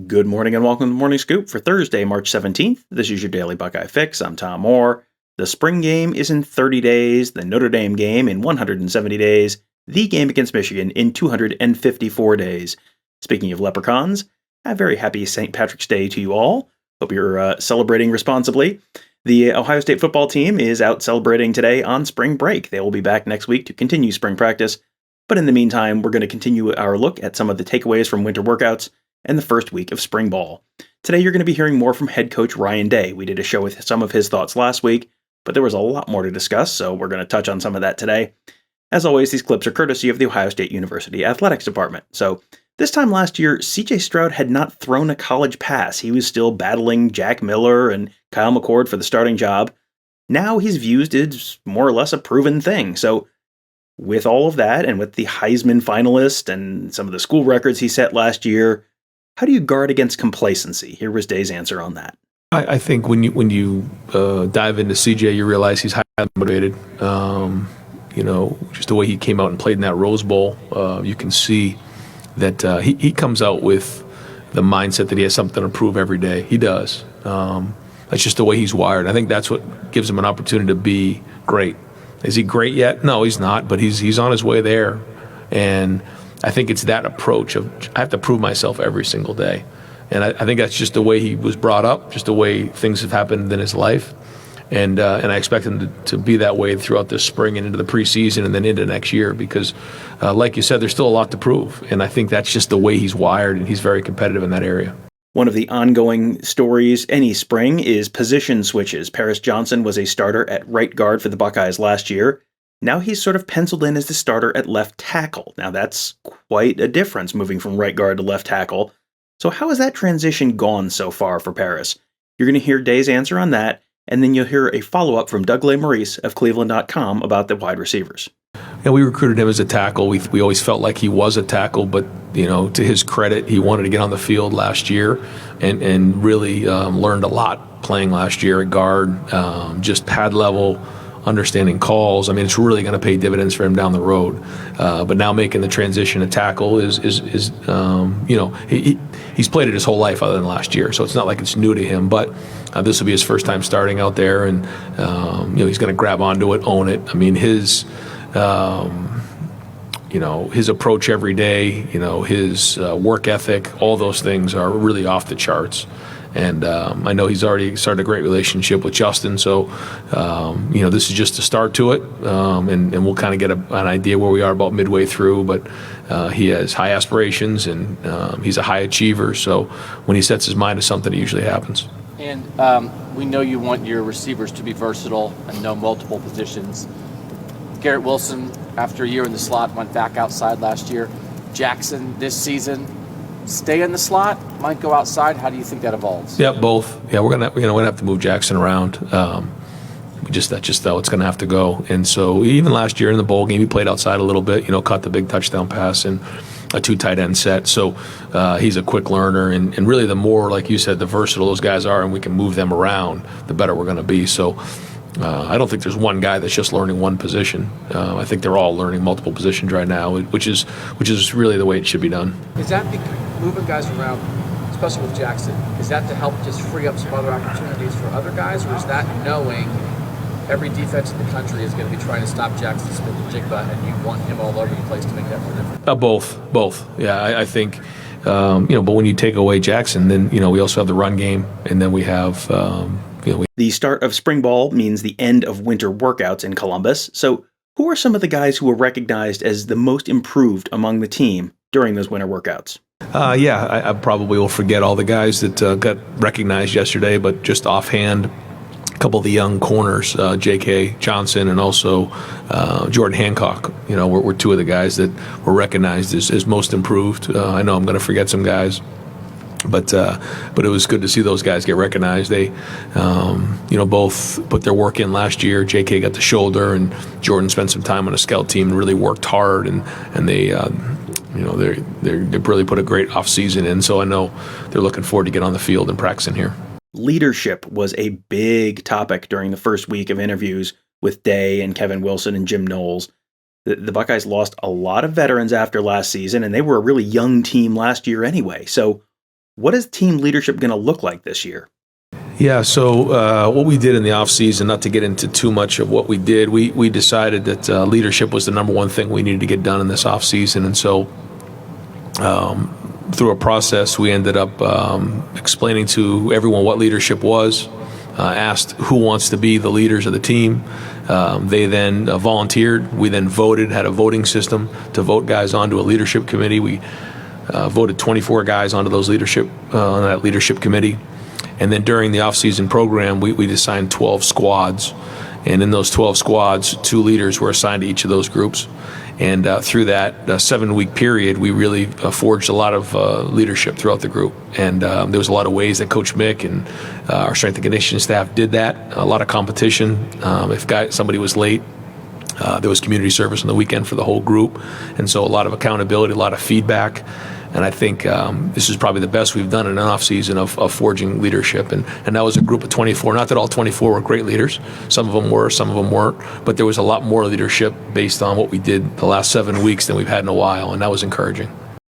Good morning and welcome to the Morning Scoop for Thursday, March 17th. This is your daily Buckeye fix. I'm Tom Moore. The spring game is in 30 days, the Notre Dame game in 170 days, the game against Michigan in 254 days. Speaking of leprechauns, a very happy St. Patrick's Day to you all. Hope you're celebrating responsibly. The Ohio State football team is out celebrating today on spring break. They will be back next week to continue spring practice. But in the meantime, we're going to continue our look at some of the takeaways from winter workouts and the first week of spring ball. Today you're going to be hearing more from head coach Ryan Day. We did a show with some of his thoughts last week, but there was a lot more to discuss, so we're going to touch on some of that today. As always, these clips are courtesy of the Ohio State University Athletics Department. So this time last year, CJ Stroud had not thrown a college pass. He was still battling Jack Miller and Kyle McCord for the starting job. Now he's viewed as more or less a proven thing. So with all of that, and with the Heisman finalist and some of the school records he set last year, how do you guard against complacency? Here was Day's answer on that. I think when you dive into CJ, you realize he's highly motivated. Just the way he came out and played in that Rose Bowl, you can see that he comes out with the mindset that he has something to prove every day. He does. That's just the way he's wired. I think that's what gives him an opportunity to be great. Is he great yet? No, he's not, but he's on his way there. And I think it's that approach of I have to prove myself every single day. And I think that's just the way he was brought up, just the way things have happened in his life. And I expect him to be that way throughout this spring and into the preseason and then into next year because, like you said, there's still a lot to prove. And I think that's just the way he's wired, and he's very competitive in that area. One of the ongoing stories any spring is position switches. Paris Johnson was a starter at right guard for the Buckeyes last year. Now he's sort of penciled in as the starter at left tackle. Now that's quite a difference moving from right guard to left tackle. So how has that transition gone so far for Paris? You're going to hear Day's answer on that, and then you'll hear a follow-up from Doug Lesmerises of Cleveland.com about the wide receivers. Yeah, we recruited him as a tackle. We always felt like he was a tackle, but to his credit, he wanted to get on the field last year and really learned a lot playing last year at guard, just pad level, understanding calls. I mean, it's really going to pay dividends for him down the road. But now making the transition to tackle is he's played it his whole life other than last year, so it's not like it's new to him. But this will be his first time starting out there, and he's going to grab onto it, own it. I mean, his approach every day, his work ethic, all those things are really off the charts. And I know he's already started a great relationship with Justin, so this is just a start to it, and we'll kind of get an idea where we are about midway through. But he has high aspirations, and he's a high achiever. So when he sets his mind to something, it usually happens. And we know you want your receivers to be versatile and know multiple positions. Garrett Wilson, after a year in the slot, went back outside last year. Jaxon this season, stay in the slot, might go outside. How do you think that evolves? Yeah, both. Yeah, we're gonna have to move Jaxon around. That's just how it's gonna have to go. And so even last year in the bowl game, he played outside a little bit. Caught the big touchdown pass and a 2 tight end set. So he's a quick learner, and really the more, like you said, the versatile those guys are, and we can move them around, the better we're gonna be. So. I don't think there's one guy that's just learning one position. I think they're all learning multiple positions right now, which is really the way it should be done. Is that moving guys around, especially with Jaxon, is that to help just free up some other opportunities for other guys, or is that knowing every defense in the country is going to be trying to stop Jaxon Smith-Njigba and you want him all over the place to make that more different? Both. Yeah, I think, but when you take away Jaxon, then, we also have the run game, and then we have... The start of spring ball means the end of winter workouts in Columbus. So who are some of the guys who were recognized as the most improved among the team during those winter workouts? I probably will forget all the guys that got recognized yesterday, but just offhand, a couple of the young corners, J.K. Johnson and also Jordan Hancock, were two of the guys that were recognized as most improved. I know I'm going to forget some guys. But it was good to see those guys get recognized. They, both put their work in last year. J.K. got the shoulder, and Jordan spent some time on a scout team and really worked hard. And they, they really put a great off season in. So I know they're looking forward to get on the field and practicing here. Leadership was a big topic during the first week of interviews with Day and Kevin Wilson and Jim Knowles. The Buckeyes lost a lot of veterans after last season, and they were a really young team last year anyway. So What is team leadership going to look like this year? Yeah, so what we did in the offseason, not to get into too much of what we did, we decided that leadership was the number one thing we needed to get done in this offseason. And so through a process, we ended up explaining to everyone what leadership was, asked who wants to be the leaders of the team. They then volunteered. We then voted, had a voting system to vote guys onto a leadership committee. We voted 24 guys onto those on that leadership committee. And then during the off-season program, we assigned 12 squads. And in those 12 squads, 2 leaders were assigned to each of those groups. And through that 7-week period, we really forged a lot of leadership throughout the group. And there was a lot of ways that Coach Mick and our strength and conditioning staff did that. A lot of competition. If somebody was late, there was community service on the weekend for the whole group. And so a lot of accountability, a lot of feedback. And I think this is probably the best we've done in an off-season of forging leadership. And that was a group of 24. Not that all 24 were great leaders. Some of them were, some of them weren't. But there was a lot more leadership based on what we did the last 7 weeks than we've had in a while, and that was encouraging.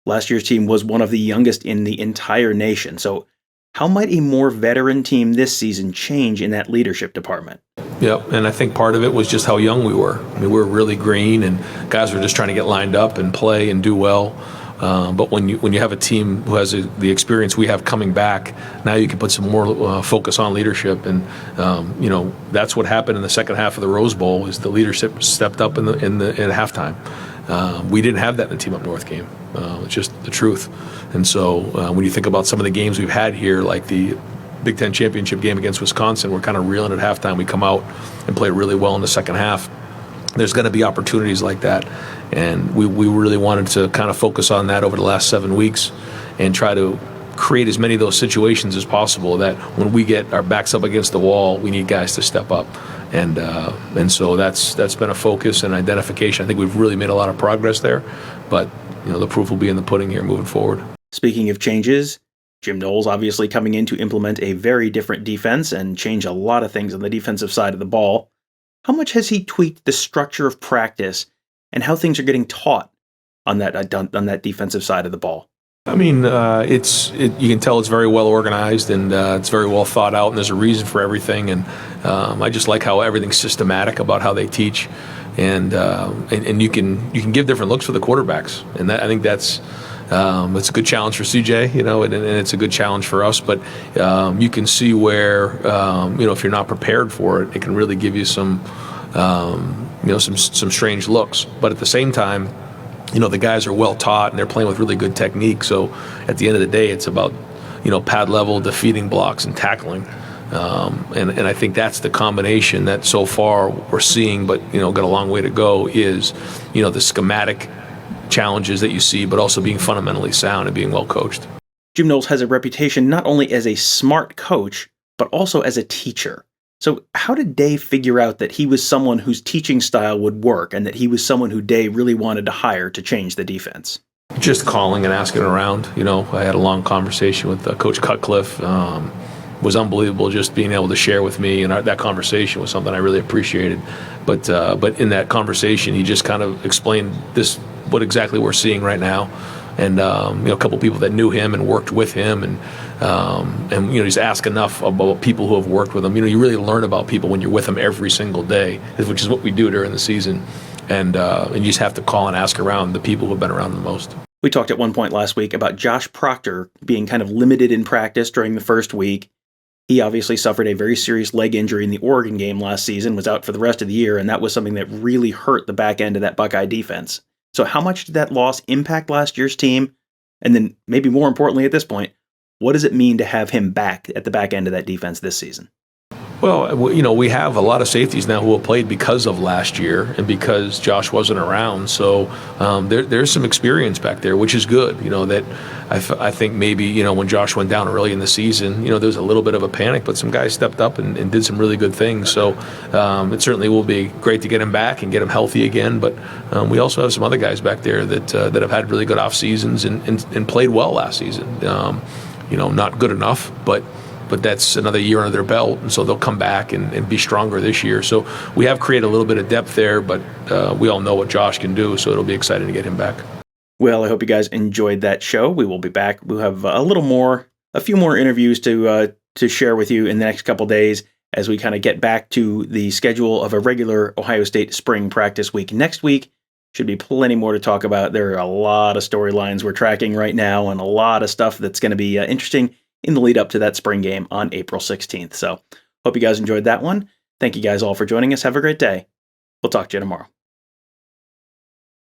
Last year's team was one of the youngest in the entire nation. So how might a more veteran team this season change in that leadership department? Yeah, and I think part of it was just how young we were. I mean, we were really green, and guys were just trying to get lined up and play and do well. But when you have a team who has the experience we have coming back, now you can put some more focus on leadership, and that's what happened in the second half of the Rose Bowl. Is the leadership stepped up at halftime. We didn't have that in the Team Up North game. It's just the truth. And so when you think about some of the games we've had here, like the Big Ten championship game against Wisconsin, we're kind of reeling at halftime. We come out and play really well in the second half. There's going to be opportunities like that, and we really wanted to kind of focus on that over the last 7 weeks and try to create as many of those situations as possible that when we get our backs up against the wall, we need guys to step up. And so that's been a focus and identification. I think we've really made a lot of progress there, but the proof will be in the pudding here moving forward. Speaking of changes, Jim Knowles obviously coming in to implement a very different defense and change a lot of things on the defensive side of the ball. How much has he tweaked the structure of practice and how things are getting taught on that defensive side of the ball? I mean, you can tell it's very well organized and it's very well thought out, and there's a reason for everything. And I just like how everything's systematic about how they teach, and you can give different looks for the quarterbacks, and I think that's a good challenge for CJ, and it's a good challenge for us. But you can see where if you're not prepared for it, it can really give you some strange looks. But at the same time, the guys are well taught and they're playing with really good technique. So at the end of the day, it's about pad level, defeating blocks, and tackling. And I think that's the combination that so far we're seeing, but got a long way to go. Is the schematic challenges that you see, but also being fundamentally sound and being well coached. Jim Knowles has a reputation not only as a smart coach, but also as a teacher. So how did Day figure out that he was someone whose teaching style would work and that he was someone who Day really wanted to hire to change the defense? Just calling and asking around. I had a long conversation with Coach Cutcliffe. Was unbelievable just being able to share with me, and that conversation was something I really appreciated. But in that conversation, he just kind of explained what exactly we're seeing right now. And a couple people that knew him and worked with him, and just ask enough about people who have worked with him. You really learn about people when you're with them every single day, which is what we do during the season. And you just have to call and ask around the people who have been around the most. We talked at one point last week about Josh Proctor being kind of limited in practice during the first week. He obviously suffered a very serious leg injury in the Oregon game last season, was out for the rest of the year, and that was something that really hurt the back end of that Buckeye defense. So how much did that loss impact last year's team? And then maybe more importantly at this point, what does it mean to have him back at the back end of that defense this season? Well, we have a lot of safeties now who have played because of last year and because Josh wasn't around. So there's some experience back there, which is good. That I think maybe, when Josh went down early in the season, there was a little bit of a panic, but some guys stepped up and did some really good things. So it certainly will be great to get him back and get him healthy again. But we also have some other guys back there that have had really good off seasons and played well last season. Not good enough, but that's another year under their belt, and so they'll come back and be stronger this year. So we have created a little bit of depth there, but we all know what Josh can do, so it'll be exciting to get him back. Well, I hope you guys enjoyed that show. We will be back. We'll have a little more a few more interviews to share with you in the next couple days as we kind of get back to the schedule of a regular Ohio State spring practice week. Next week should be plenty more to talk about. There are a lot of storylines we're tracking right now and a lot of stuff that's going to be interesting in the lead up to that spring game on April 16th. So hope you guys enjoyed that one. Thank you guys all for joining us. Have a great day. We'll talk to you tomorrow.